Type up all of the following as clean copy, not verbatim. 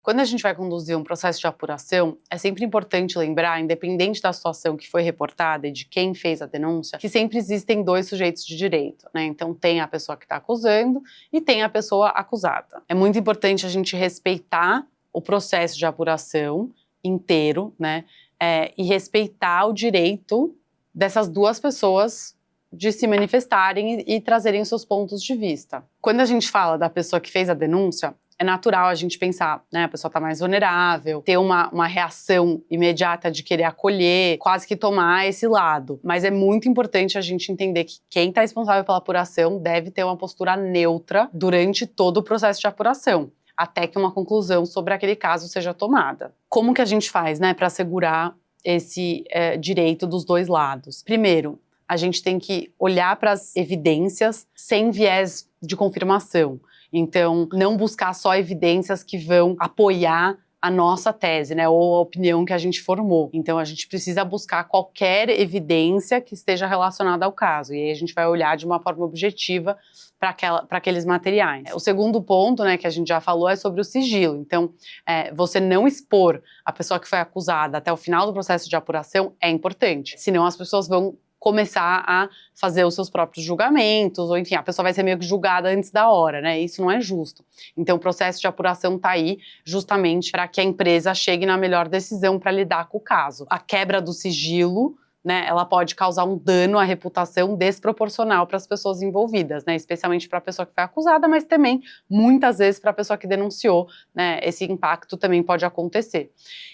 Quando a gente vai conduzir um processo de apuração, é sempre importante lembrar, independente da situação que foi reportada e de quem fez a denúncia, que sempre existem dois sujeitos de direito, né? Então tem a pessoa que está acusando e tem a pessoa acusada. É muito importante a gente respeitar o processo de apuração inteiro, né? E respeitar o direito dessas duas pessoas de se manifestarem e trazerem seus pontos de vista. Quando a gente fala da pessoa que fez a denúncia, é natural a gente pensar, né, a pessoa está mais vulnerável, ter uma reação imediata de querer acolher, quase que tomar esse lado. Mas é muito importante a gente entender que quem está responsável pela apuração deve ter uma postura neutra durante todo o processo de apuração, até que uma conclusão sobre aquele caso seja tomada. Como que a gente faz, né, para assegurar esse direito dos dois lados? Primeiro, a gente tem que olhar para as evidências sem viés de confirmação. Então, não buscar só evidências que vão apoiar a nossa tese, né, ou a opinião que a gente formou. Então, a gente precisa buscar qualquer evidência que esteja relacionada ao caso. E aí a gente vai olhar de uma forma objetiva para aqueles materiais. O segundo ponto, né, que a gente já falou, é sobre o sigilo. Então, você não expor a pessoa que foi acusada até o final do processo de apuração é importante. Senão as pessoas vão começar a fazer os seus próprios julgamentos, ou enfim, a pessoa vai ser meio que julgada antes da hora, né? Isso não é justo. Então, o processo de apuração está aí justamente para que a empresa chegue na melhor decisão para lidar com o caso. A quebra do sigilo, né, ela pode causar um dano à reputação desproporcional para as pessoas envolvidas, né, especialmente para a pessoa que foi acusada, mas também, muitas vezes, para a pessoa que denunciou, né, esse impacto também pode acontecer.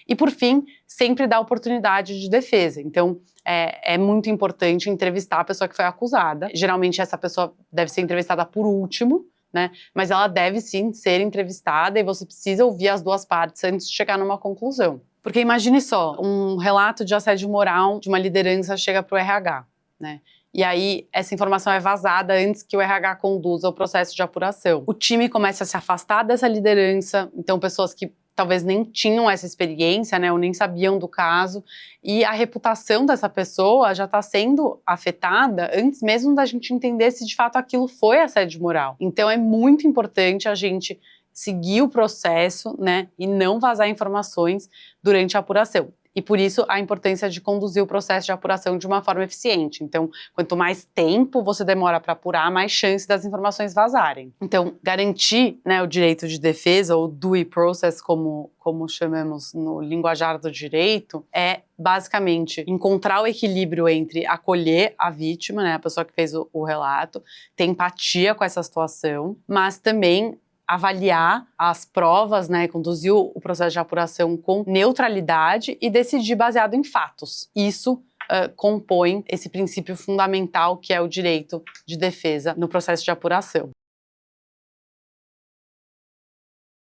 E, por fim, sempre dá oportunidade de defesa. Então, é muito importante entrevistar a pessoa que foi acusada. Geralmente, essa pessoa deve ser entrevistada por último, né, mas ela deve, sim, ser entrevistada e você precisa ouvir as duas partes antes de chegar numa conclusão. Porque imagine só, um relato de assédio moral de uma liderança chega para o RH, né? E aí essa informação é vazada antes que o RH conduza o processo de apuração. O time começa a se afastar dessa liderança, então pessoas que talvez nem tinham essa experiência, né, ou nem sabiam do caso, e a reputação dessa pessoa já está sendo afetada antes mesmo da gente entender se de fato aquilo foi assédio moral. Então é muito importante a gente seguir o processo, né, e não vazar informações durante a apuração. E por isso a importância de conduzir o processo de apuração de uma forma eficiente. Então, quanto mais tempo você demora para apurar, mais chance das informações vazarem. Então, garantir, né, o direito de defesa, ou due process, como chamamos no linguajar do direito, é basicamente encontrar o equilíbrio entre acolher a vítima, né, a pessoa que fez o relato, ter empatia com essa situação, mas também avaliar as provas, né, conduzir o processo de apuração com neutralidade e decidir baseado em fatos. Isso compõe esse princípio fundamental que é o direito de defesa no processo de apuração.